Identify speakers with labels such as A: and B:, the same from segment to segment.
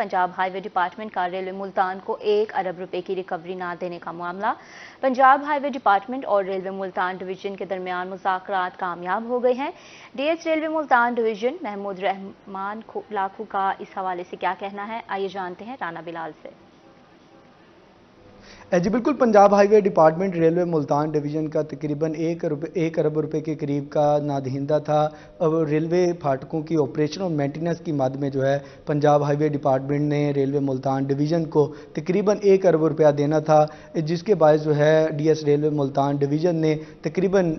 A: Punjab highway department का railway Multan को 1 अरब रुपए की रिकवरी ना देने का मामला। पंजाब हाईवे डिपार्टमेंट और रेलवे मुल्तान डिवीजन के दरमियान मुज़ाकरात कामयाब हो गए हैं। DS railway Multan division Mahmood Rehman Lakhu का इस हवाले से क्या कहना है, आइए जानते हैं राना बिलाल से।
B: जी बिल्कुल, Punjab highway department railway Multan division का तकरीबन 1 अरब रुपए के करीब का नादहिंदा था। अब रेलवे फाटकों की ऑपरेशन और मेंटेनेंस की मद में जो है पंजाब हाईवे डिपार्टमेंट ने रेलवे मुल्तान डिवीज़न को तकरीबन 1 अरब रुपया देना था, जिसके बायस जो है डीएस रेलवे मुल्तान डिवीज़न ने तकरीबन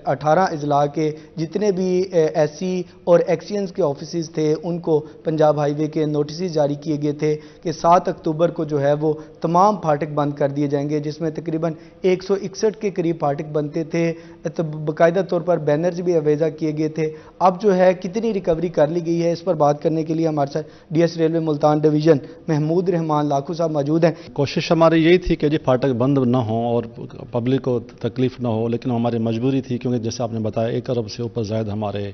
B: 18 अजला के जितने भी एससी और एक्सचेंज के ऑफिस थे उनको पंजाब हाईवे के नोटिस जारी किए गए थे कि 7 अक्टूबर को जो है वो तमाम फाटक बंद कर दिए जाएंगे, जिसमें तकरीबन 161 के करीब फाटक बनते थे। तो बाकायदा तौर पर बैनर्स भी अवेजा किए गए थे। अब जो है कितनी रिकवरी कर ली गई है, इस पर बात करने के लिए हमारे साथ DS railway Multan division Mahmood Rehman Lakhu साहब मौजूद हैं।
C: कोशिश हमारी यही थी कि जी फाटक बंद ना हो और पब्लिक को तकलीफ ना हो, लेकिन हमारी मजबूरी थी क्योंकि जैसे आपने बताया 1 अरब से ऊपर ज़ायद हमारे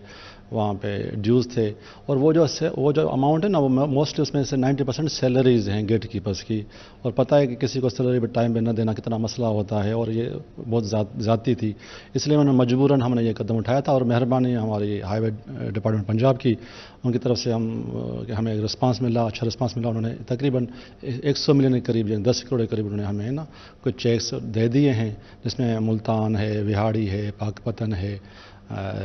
C: वहाँ पे ड्यूज़ थे और वो जो अमाउंट है ना वो मोस्टली उसमें से 90% सैलरीज हैं गेट कीपर्स की, और पता है कि किसी को सैलरी टाइम पे न देना कितना मसला होता है और ये बहुत ज़्यादती थी, इसलिए मजबूरन हमने ये कदम उठाया था। और मेहरबानी हमारी हाईवे डिपार्टमेंट पंजाब की, उनकी तरफ से हमें एक रिस्पांस मिला, अच्छा रिस्पांस मिला। उन्होंने तकरीबन 100 मिलियन के करीब 10 करोड़ के करीब उन्होंने हमें ना कुछ चेक्स दे दिए हैं, जिसमें मुल्तान है, विहाड़ी है, पाकपतन है,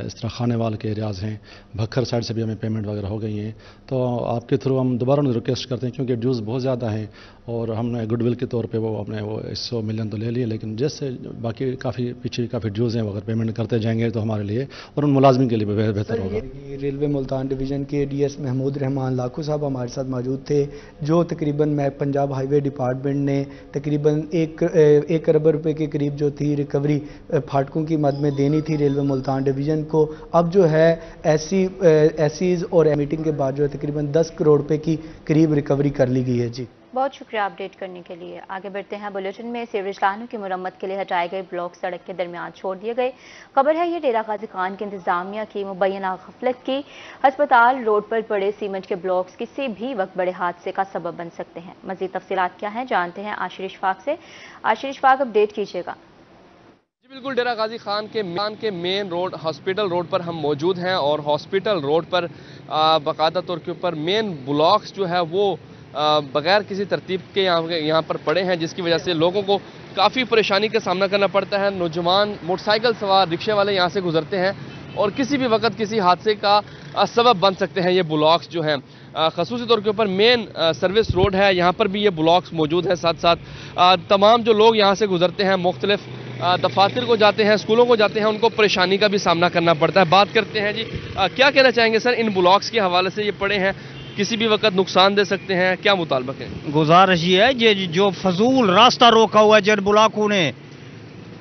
C: इस तरह खानेवाल के एरियाज़ हैं, भक्खर साइड से भी हमें पेमेंट वगैरह हो गई हैं। तो आपके थ्रू हम दोबारा रिक्वेस्ट करते हैं क्योंकि ड्यूज़ बहुत ज़्यादा हैं और हमने गुडविल के तौर पे वो अपने 100 मिलियन तो ले लिए, लेकिन जैसे बाकी काफ़ी ड्यूज़ हैं वो अगर पेमेंट करते जाएंगे तो हमारे लिए और उन मुलाजमिन के लिए बेहतर होगा।
B: रेलवे मुल्तान डिवीज़न के डीएस महमूद रहमान लाखू साहब हमारे साथ मौजूद थे, जो तकरीबन पंजाब हाईवे डिपार्टमेंट ने तकरीबन 1 अरब रुपये के करीब जो थी रिकवरी फाटकों की मद में देनी थी रेलवे मुल्तान डिवीज़न को, अब जो है एसीज और मीटिंग के बाद जो है तकरीबन 10 करोड़ रुपए की करीब रिकवरी कर ली गई है। जी
A: बहुत शुक्रिया अपडेट करने के लिए। आगे बढ़ते हैं बुलेटिन में। सीवरेज लाइनों की मुरम्मत के लिए हटाए गए ब्लॉक सड़क के दरमियान छोड़ दिए गए। खबर है ये डेरा गाजी खान की इंतजामिया की मुबैना गफलत की। अस्पताल रोड पर पड़े सीमेंट के ब्लॉक्स किसी भी वक्त बड़े हादसे का सबब बन सकते हैं। मजीद तफसीलात क्या हैं जानते हैं आशिर इशफाक से। आशिर इशफाक, अपडेट कीजिएगा।
D: बिल्कुल, डेरा गाजी खान के मेन रोड हॉस्पिटल रोड पर हम मौजूद हैं और हॉस्पिटल रोड पर बाकायदा तौर के ऊपर मेन ब्लॉक्स जो है वो बगैर किसी तरतीब के यहाँ पर पड़े हैं, जिसकी वजह से लोगों को काफ़ी परेशानी का सामना करना पड़ता है। नौजवान मोटरसाइकिल सवार रिक्शे वाले यहाँ से गुजरते हैं और किसी भी वक्त किसी हादसे का सबब बन सकते हैं ये ब्लॉक्स जो हैं। ख़ुसूसी तौर के ऊपर मेन सर्विस रोड है, यहाँ पर भी ये ब्लॉक्स मौजूद हैं। साथ साथ तमाम जो लोग यहाँ से गुजरते हैं, मुख्तलिफ दफातर को जाते हैं, स्कूलों को जाते हैं, उनको परेशानी का भी सामना करना पड़ता है। बात करते हैं जी, क्या कहना चाहेंगे सर इन ब्लॉक्स के हवाले से? ये पड़े हैं, किसी भी वक्त नुकसान दे सकते हैं, क्या मुतालबा है?
E: गुजारिश ये है ये जो फजूल रास्ता रोका हुआ है जिन ब्लॉकों ने,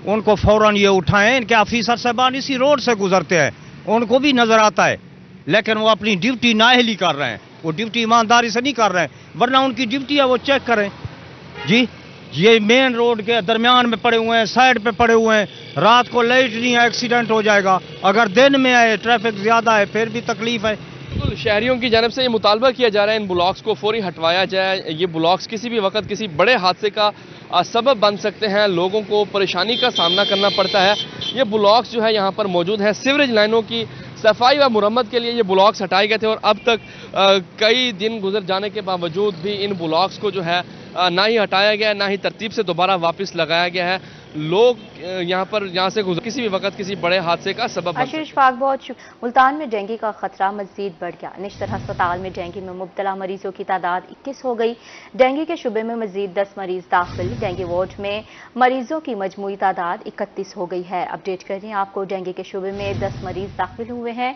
E: उनको फौरन ये उठाएं। इनके ऑफिसर साहबान इसी रोड से गुजरते हैं, उनको भी नजर आता है, लेकिन वो अपनी ड्यूटी नाअहली कर रहे हैं, वो ड्यूटी ईमानदारी से नहीं कर रहे हैं, वरना उनकी ड्यूटी है वो चेक करें। जी ये मेन रोड के दरमियान में पड़े हुए हैं, साइड पे पड़े हुए हैं, रात को लाइट नहीं है एक्सीडेंट हो जाएगा, अगर दिन में आए ट्रैफिक ज्यादा है फिर भी तकलीफ है।
D: बिल्कुल, शहरियों की जानब से ये मुतालबा किया जा रहा है इन ब्लॉक्स को फौरी हटवाया जाए। ये ब्लॉक्स किसी भी वक्त किसी बड़े हादसे का सबब बन सकते हैं, लोगों को परेशानी का सामना करना पड़ता है। ये ब्लॉक्स जो है यहाँ पर मौजूद है। सीवरेज लाइनों की सफाई व मुरम्मत के लिए ये ब्लॉक्स हटाए गए थे और अब तक कई दिन गुजर जाने के बावजूद भी इन ब्लॉक्स को जो है ना ही हटाया गया, ना ही तरतीब से दोबारा वापस लगाया गया है। लोग यहाँ से किसी भी वक्त किसी बड़े हादसे का सबब।
A: आशिर इशफाक, बहुत शुक्रिया। मुल्तान में डेंगू का खतरा मजीद बढ़ गया। निश्तर अस्पताल में डेंगू में मुब्तला मरीजों की तादाद 21 हो गई। डेंगू के शुबे में मजीद 10 मरीज दाखिल। डेंगू वार्ड में मरीजों की मजमूई तादाद 31 हो गई है। अपडेट कर रहे हैं आपको, डेंगू के शुबे में 10 मरीज दाखिल हुए हैं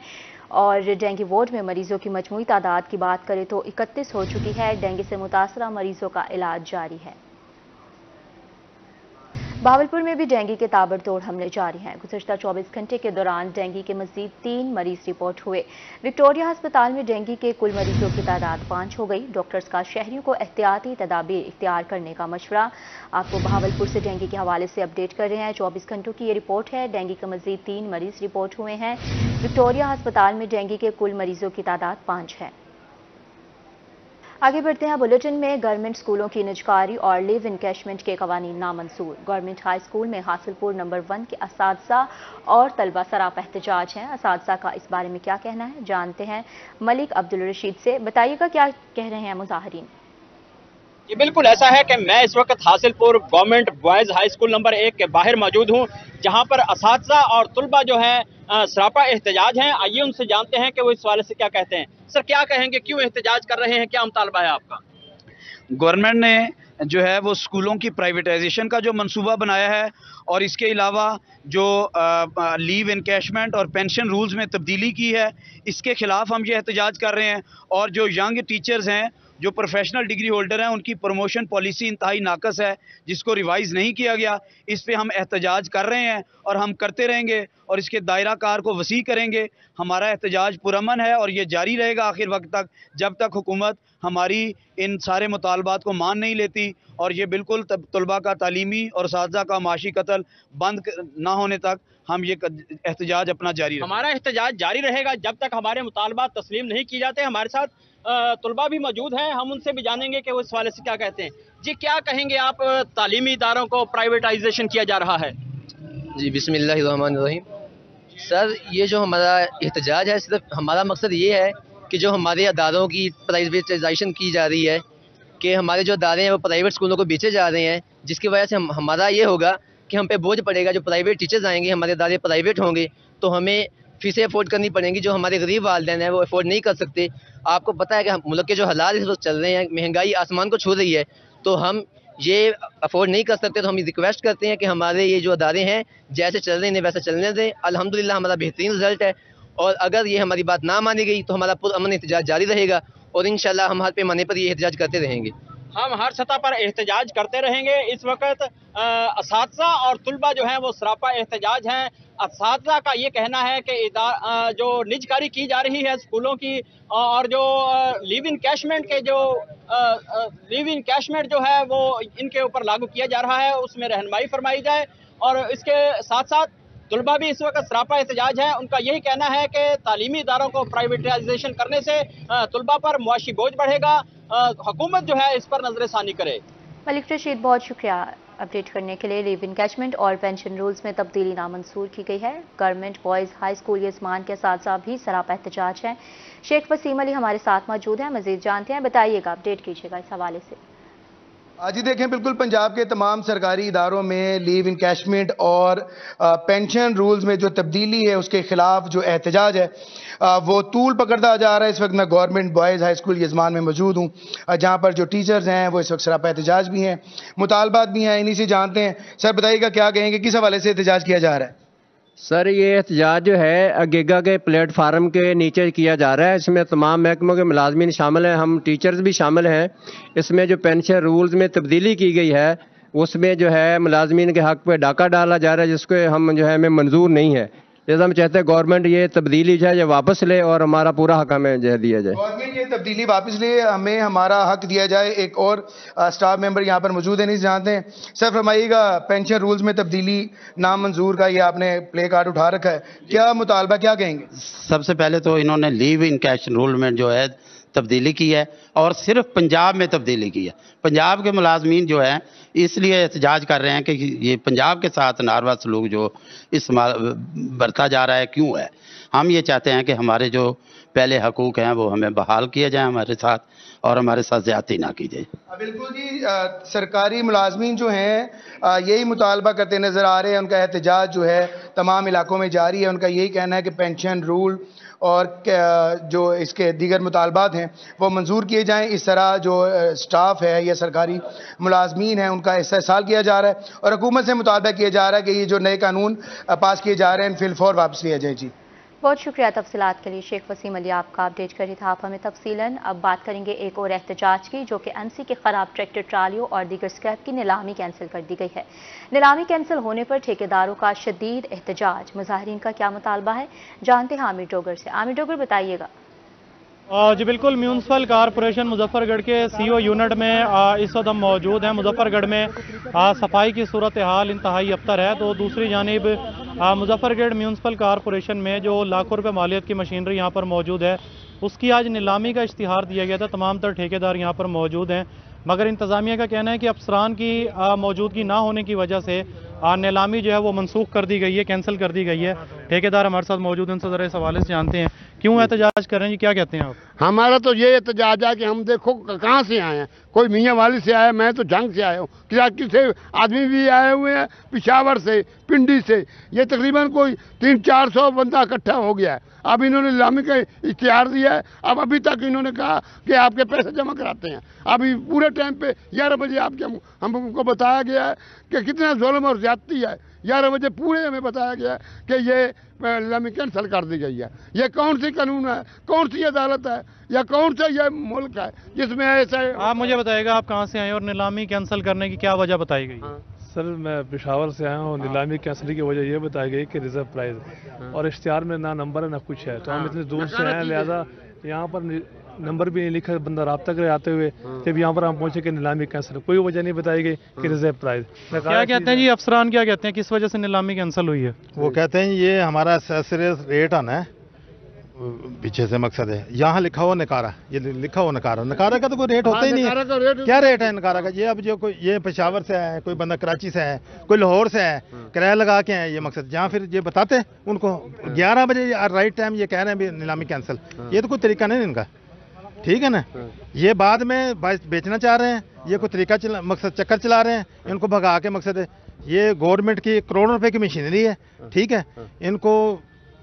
A: और डेंगू वार्ड में मरीजों की मजमूई तादाद की बात करें तो 31 हो चुकी है। डेंगू से मुतासरा मरीजों का इलाज जारी है। भावलपुर में भी डेंगू के ताबड़तोड़ हमले जारी हैं। गुज़श्ता 24 घंटे के दौरान डेंगू के मजीद 3 मरीज रिपोर्ट हुए। विक्टोरिया अस्पताल में डेंगू के कुल मरीजों की तादाद 5 हो गई। डॉक्टर्स का शहरियों को एहतियाती तदाबीर इख्तियार करने का मशवरा। आपको भावलपुर से डेंगू के हवाले से अपडेट कर रहे हैं। 24 घंटों की ये रिपोर्ट है। डेंगू के मजीद 3 मरीज रिपोर्ट हुए हैं। विक्टोरिया अस्पताल में डेंगू के कुल मरीजों की तादाद 5 है। आगे बढ़ते हैं बुलेटिन में। गवर्नमेंट स्कूलों की निजकारी और लीव इनकैशमेंट के कवानीन नामंजूर। गवर्नमेंट हाई स्कूल में हासिलपुर नंबर 1 के असातिज़ा और तलबा सरापा एहतजाज हैं। असातिज़ा का इस बारे में क्या कहना है, जानते हैं मलिक अब्दुल रशीद से। बताइएगा क्या कह रहे हैं मुजाहिरीन।
F: ये बिल्कुल ऐसा है कि मैं इस वक्त Hasilpur government boys high school number 1 के बाहर मौजूद हूँ, जहाँ पर असातिज़ा और तलबा जो है सरापा एहतजाज हैं। आइए उनसे जानते हैं कि वो इस वाले से क्या कहते हैं। सर, क्या कहेंगे, क्यों एहतजाज कर रहे हैं, क्या मुतालबा है आपका?
G: गवर्नमेंट ने जो है वो स्कूलों की प्राइवेटाइजेशन का जो मंसूबा बनाया है और इसके अलावा जो लीव इनकैशमेंट और पेंशन रूल्स में तब्दीली की है, इसके खिलाफ हम ये एहतजाज कर रहे हैं। और जो यंग टीचर्स हैं, जो प्रोफेशनल डिग्री होल्डर हैं, उनकी प्रमोशन पॉलिसी इंतहाई नाकस है, जिसको रिवाइज़ नहीं किया गया। इस पे हम एहतजाज कर रहे हैं और हम करते रहेंगे और इसके दायरा कार को वसी करेंगे। हमारा एहतजाज पुरअमन है और ये जारी रहेगा आखिर वक्त तक, जब तक हुकूमत हमारी इन सारे मुतालबात को मान नहीं लेती। और ये बिल्कुल तलबा का तालीमी और असातिज़ा का माशी कत्ल बंद ना होने तक हम ये एहतजाज अपना जारी रखेंगे।
F: हमारा एहतजाज जारी रहेगा जब तक हमारे मुतालबात तस्लीम नहीं किए जाते। हमारे साथ तलबा भी मौजूद हैं, हम उनसे भी जानेंगे कि वो इस वाले से क्या कहते हैं। जी, क्या कहेंगे आप, तालीमी इदारों को प्राइवेटाइजेशन किया जा रहा है?
H: जी, बिस्मिल्लाहिर्रहमानिर्रहीम। सर, ये जो हमारा एहतजाज है, सिर्फ हमारा मकसद ये है कि जो हमारे अदारों की प्राइवेटाइजेशन की जा रही है, कि हमारे जो अदारे हैं वो प्राइवेट स्कूलों को बेचे जा रहे हैं, जिसकी वजह से हमारा ये होगा कि हम पे बोझ पड़ेगा। जो प्राइवेट टीचर्स आएंगे, हमारे अदारे प्राइवेट होंगे, तो हमें फीसें अफोर्ड करनी पड़ेंगी जो हमारे गरीब वालिदैन हैं वो अफोर्ड नहीं कर सकते। आपको पता है कि मुल्क के जो हालात इस वक्त चल रहे हैं, महंगाई आसमान को छू रही है, तो हम ये अफोर्ड नहीं कर सकते। तो हम रिक्वेस्ट करते हैं कि हमारे ये जो अदारे हैं जैसे चल रहे हैं वैसे चलने दें। अल्हम्दुलिल्लाह हमारा बेहतरीन रिजल्ट है, और अगर ये हमारी बात ना मानी गई तो हमारा पुरअमन एहतजाज जारी रहेगा और इंशाल्लाह हम हर पैमाने पर ये एहतजाज करते रहेंगे।
F: हम हर सतह पर एहतजाज करते रहेंगे। इस वक्त असातिज़ा और तलबा जो हैं वो सरापा एहतजाज हैं। असातिज़ा का ये कहना है कि जो निजकारी की जा रही है स्कूलों की, और जो लीव इनकैशमेंट के जो लीव इनकैशमेंट जो है वो इनके ऊपर लागू किया जा रहा है, उसमें रहनुमाई फरमाई जाए। और इसके साथ साथ तलबा भी इस वक्त सरापा एहतजाज है। उनका यही कहना है कि तालीमी इदारों को प्राइवेटाइजेशन करने से तलबा पर मुआशी बोझ बढ़ेगा। हुकूमत जो है इस पर नजरसानी करे।
A: मलिक रशीद, बहुत शुक्रिया अपडेट करने के लिए। लीव इनकैशमेंट और पेंशन रूल्स में तब्दीली नामंजूर की गई है। गवर्नमेंट बॉयज़ हाई स्कूल यजमान के साथ भी सरापा एहतजाज हैं। शेख वसीम अली हमारे साथ मौजूद हैं, मजीद जानते हैं। बताइएगा, अपडेट कीजिएगा इस हवाले से।
B: जी देखें, बिल्कुल पंजाब के तमाम सरकारी इदारों में लीव इनकैशमेंट और पेंशन रूल्स में जो तब्दीली है उसके खिलाफ जो एहतजाज है वो तूल पकड़ता जा रहा है। इस वक्त मैं गवर्नमेंट बॉयज़ हाई स्कूल यजमान में मौजूद हूँ, जहाँ पर जो टीचर्स हैं वो इस वक्त सरापा एहतजाज भी हैं, मुतालबात भी हैं। इन्हीं से जानते हैं। सर बताइएगा, क्या कहेंगे, किस हवाले से एहतजाज किया जा रहा है?
I: सर, ये एहतजाज जो है अगेगा के प्लेटफार्म के नीचे किया जा रहा है। इसमें तमाम महकमों के मुलाजमीन शामिल हैं, हम टीचर्स भी शामिल हैं। इसमें जो पेंशन रूल्स में तब्दीली की गई है उसमें जो है मुलाजमीन के हक़ पे डाका डाला जा रहा है, जिसको हम जो है हमें मंजूर नहीं है। जैसा हम चाहते हैं गवर्नमेंट ये तब्दीली जो है ये वापस ले और हमारा पूरा हक हमें जो है दिया जाए।
B: गवर्नमेंट ये तब्दीली वापस ले, हमें हमारा हक दिया जाए। एक और स्टाफ मेंबर यहाँ पर मौजूद है, नहीं जानते हैं। सर फरमाइएगा, पेंशन रूल्स में तब्दीली नामंजूर का ये आपने प्ले कार्ड उठा रखा है, क्या मुतालबा, क्या कहेंगे?
J: सबसे पहले तो इन्होंने लीव इनकैशमेंट रूल में जो है तब्दीली की है और सिर्फ पंजाब में तब्दीली की है। पंजाब के मुलाजमीन जो है इसलिए एहतजाज कर रहे हैं कि ये पंजाब के साथ नारवा सलूक जो बरता जा रहा है क्यों है। हम ये चाहते हैं कि हमारे जो पहले हकूक़ हैं वो हमें बहाल किए जाएं हमारे साथ, और हमारे साथ ज़्यादती ना की जाए।
B: बिल्कुल जी, सरकारी मुलाजमीन जो हैं यही मुतालबा करते नज़र आ रहे हैं। उनका एहतजाज जो है तमाम इलाकों में जारी है। उनका यही कहना है कि पेंशन रूल और जो इसके दीगर मुतालबात हैं वो मंजूर किए जाएं। इस तरह जो स्टाफ है या सरकारी मुलाजमीन हैं उनका इस्तेहसाल किया जा रहा है और हुकूमत से मुतालबा किया जा रहा है कि ये जो नए कानून पास किए जा रहे हैं फिलफौर वापस लिया जाए। जी
A: बहुत शुक्रिया तफसीलात के लिए शेख वसीम अली, आपका अपडेट कर रही था आप हमें तफसीलन। अब बात करेंगे एक और एहतजाज की, जो कि एमसी के खराब ट्रैक्टर ट्रालियों और दीगर स्क्रैप की नीलामी कैंसिल कर दी गई है। नीलामी कैंसिल होने पर ठेकेदारों का शदीद एहतजाज। मुजाहिरीन का क्या मुतालबा है, जानते हैं आमिर डोगर से। आमिर डोगर, बताइएगा।
K: जी बिल्कुल, म्यूनसिपल कारपोरेशन मुजफ्फरगढ़ के सीओ यूनिट में इस वक्त हम मौजूद हैं। मुजफ्फरगढ़ में सफाई की सूरत हाल इंतहाई अबतर है, तो दूसरी जानिब मुजफ्फरगढ़ म्यूनसिपल कारपोरेशन में जो लाखों रुपए मालियत की मशीनरी यहाँ पर मौजूद है اس کی آج نیلامی کا اشتہار دیا گیا تھا. تمام تر ٹھیکیدار یہاں پر موجود ہیں, مگر انتظامیہ کا کہنا ہے کہ افسران کی موجودگی نہ ہونے کی وجہ سے نیلامی جو ہے وہ منسوخ کر دی گئی ہے, کینسل کر دی گئی ہے. ٹھیکیدار ہمارے ساتھ موجود ہیں, ان سے ذرا اس حوالے سے جانتے ہیں کیوں احتجاج کر رہے ہیں جی, کیا کہتے ہیں آپ؟
L: ہمارا تو یہ احتجاج ہے کہ ہم دیکھو کہاں سے آئے ہیں, کوئی میاں والی سے آیا, میں تو جنگ سے آیا ہوں, کراچی سے آدمی بھی آئے ہوئے ہیں, پشاور سے, پنڈی سے, یہ تقریباً کوئی 300-400 بندہ اکٹھا ہو گیا ہے. اب انہوں نے نیلامی کا اشتہار دیا ہے, اب ابھی تک انہوں نے کہا کہ آپ کے پیسے جمع کراتے ہیں. ابھی پورے ٹائم پہ 11 بجے آپ کے ہم کو بتایا گیا ہے کہ کتنا ظلم اور زیادتی ہے. 11 بجے پورے ہمیں بتایا گیا ہے کہ یہ نیلامی کینسل کر دی گئی ہے. یہ کون سی قانون ہے, کون سی عدالت ہے, یا کون سا یہ ملک ہے جس میں ایسا؟
K: آپ مجھے بتائیے گا آپ کہاں سے آئے اور نیلامی کینسل کرنے کی کیا وجہ بتائی گئی؟
M: سر میں پشاور سے آیا ہوں. نیلامی کینسل کی وجہ یہ بتائی گئی کہ ریزرو پرائز, اور اشتہار میں نہ نمبر ہے نہ کچھ ہے, تو ہم اتنے دور سے آئے ہیں, لہذا یہاں پر نمبر بھی نہیں لکھا, بندہ رابطہ کرے آتے ہوئے. جب یہاں پر ہم پہنچے کہ نیلامی کینسل, کوئی وجہ نہیں بتائی گئی کہ ریزرو پرائز.
K: کیا کہتے ہیں جی افسران, کیا کہتے ہیں کس وجہ سے نیلامی کینسل ہوئی ہے؟
N: وہ کہتے ہیں یہ ہمارا ریٹ آنا ہے پیچھے سے, مقصد ہے یہاں لکھا ہوا نکارا, یہ لکھا ہوا نکارا کا تو کوئی ریٹ ہوتا ہی نہیں ہے. کیا ریٹ ہے نکارا کا؟ یہ اب جو کوئی یہ پشاور سے ہے, کوئی بندہ کراچی سے ہے, کوئی لاہور سے ہے, کرایہ لگا کے ہیں, یہ مقصد جہاں پھر یہ بتاتے ہیں ان کو 11 بجے رائٹ ٹائم یہ کہہ رہے ہیں نیلامی کینسل. یہ تو کوئی طریقہ نہیں ان کا, ٹھیک ہے نا. یہ بعد میں بیچنا چاہ رہے ہیں, یہ کوئی طریقہ مقصد چکر چلا رہے ہیں, ان کو بھگا کے. مقصد ہے یہ گورنمنٹ کی کروڑوں روپے کی مشینری ہے, ٹھیک ہے, ان کو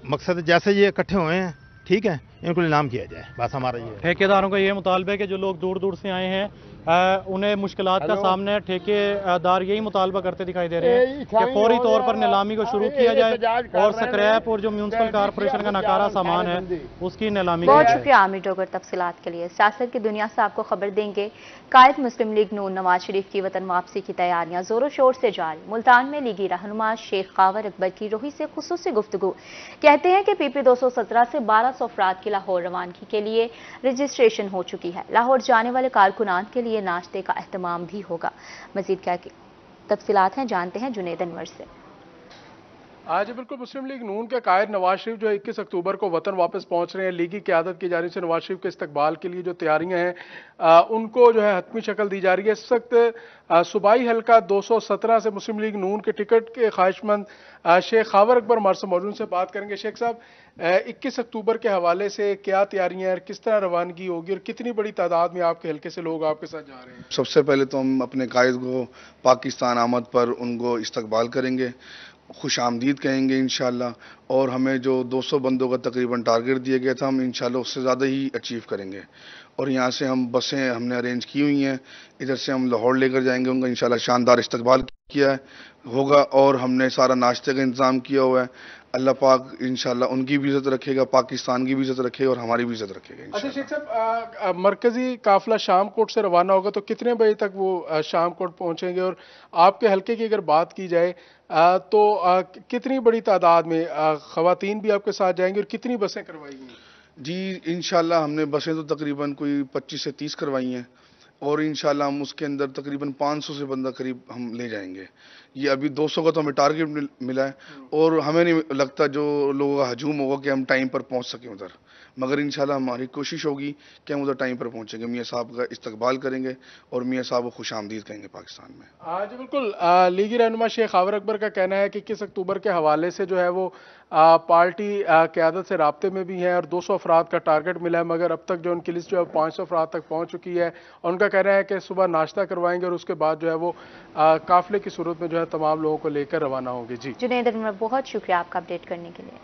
N: مقصد جیسے یہ اکٹھے ہوئے ہیں, ٹھیک ہے, ان کو نیلام کیا جائے, بس ہمارا یہ.
K: ٹھیکیداروں کا یہ مطالبہ ہے کہ جو لوگ دور دور سے آئے ہیں انہیں مشکلات کا سامنا ہے. ٹھیکیدار یہی مطالبہ کرتے دکھائی دے رہے ہیں کہ فوری طور پر نیلامی کو شروع کیا جائے اور سکریپ اور جو میونسپل کارپوریشن کا ناکارہ سامان ہے اس کی نیلامی.
A: بہت شکریہ عامر ڈوگر تفصیلات کے لیے. سیاست کی دنیا سے آپ کو خبر دیں گے. قائد مسلم لیگ نون نواز شریف کی وطن واپسی کی تیاریاں زور و شور سے جاری. ملتان میں لیگی رہنما شیخ خاور اکبر کی روحی سے خصوصی گفتگو. کہتے ہیں کہ PP 217 سے 1200 افراد کی لاہور روانگی کے لیے رجسٹریشن ہو چکی ہے. لاہور جانے والے کارکنان کے لیے ناشتے کا اہتمام بھی ہوگا. مزید کیا تفصیلات ہیں جانتے ہیں جنید انور سے.
O: آج بالکل مسلم لیگ نون کے قائد نواز شریف جو 21 اکتوبر کو وطن واپس پہنچ رہے ہیں. لیگی قیادت کی جانب سے نواز شریف کے استقبال کے لیے جو تیاریاں ہیں ان کو جو ہے حتمی شکل دی جا رہی ہے. اس وقت صوبائی حلقہ 217 سے مسلم لیگ نون کے ٹکٹ کے خواہش مند شیخ خاور اکبر ہمارے سے موجود سے بات کریں گے. شیخ صاحب 21 اکتوبر کے حوالے سے کیا تیاریاں ہیں, کس طرح روانگی ہوگی اور کتنی بڑی تعداد میں آپ کے حلقے سے لوگ آپ کے ساتھ جا رہے ہیں؟
P: سب سے پہلے تو ہم اپنے قائد کو پاکستان آمد پر ان کو استقبال کریں گے, خوش آمدید کہیں گے انشاءاللہ, اور ہمیں جو 200 بندوں کا تقریباً ٹارگٹ دیا گیا تھا ہم انشاءاللہ اس سے زیادہ ہی اچیو کریں گے. اور یہاں سے ہم بسیں ہم نے ارینج کی ہوئی ہیں, ادھر سے ہم لاہور لے کر جائیں گے, ان کا انشاءاللہ شاندار استقبال کیا ہوگا, اور ہم نے سارا ناشتے کا انتظام کیا ہوا ہے. اللہ پاک انشاءاللہ ان کی بھی عزت رکھے گا, پاکستان کی بھی عزت رکھے گا اور ہماری بھی عزت رکھے گا.
O: اچھا شیخ صاحب, مرکزی قافلہ شام کوٹ سے روانہ ہوگا تو کتنے بجے تک وہ شام کوٹ پہنچیں گے, اور آپ کے حلقے کی اگر بات کی جائے تو کتنی بڑی تعداد میں خواتین بھی آپ کے ساتھ جائیں گے اور کتنی بسیں کروائی گئی؟
P: جی انشاءاللہ ہم نے بسیں تو تقریباً کوئی 25 سے 30 کروائی ہیں, اور انشاءاللہ ہم اس کے اندر تقریباً 500 سے بندہ قریب ہم لے جائیں گے. یہ ابھی 200 کا تو ہمیں ٹارگٹ ملا ہے, اور ہمیں نہیں لگتا جو لوگوں کا ہجوم ہوگا کہ ہم ٹائم پر پہنچ سکیں ادھر, مگر انشاءاللہ ہماری کوشش ہوگی کہ ہم ادھر ٹائم پر پہنچیں گے, میاں صاحب کا استقبال کریں گے اور میاں صاحب کو خوش آمدید کہیں گے پاکستان میں.
O: جی بالکل, لیگی رہنما شیخ خاور اکبر کا کہنا ہے کہ 21 اکتوبر کے حوالے سے جو ہے وہ پارٹی قیادت سے رابطے میں بھی ہیں اور 200 افراد کا ٹارگٹ ملا ہے, مگر اب تک جو ان کی لسٹ جو ہے 500 افراد تک پہنچ چکی ہے, اور ان کا کہنا ہے کہ صبح ناشتہ کروائیں گے اور اس کے بعد جو ہے وہ قافلے کی صورت میں جو ہے تمام لوگوں کو لے کر روانہ ہوں گے. جی
A: جنید انور, بہت شکریہ آپ کا اپڈیٹ کرنے کے لیے.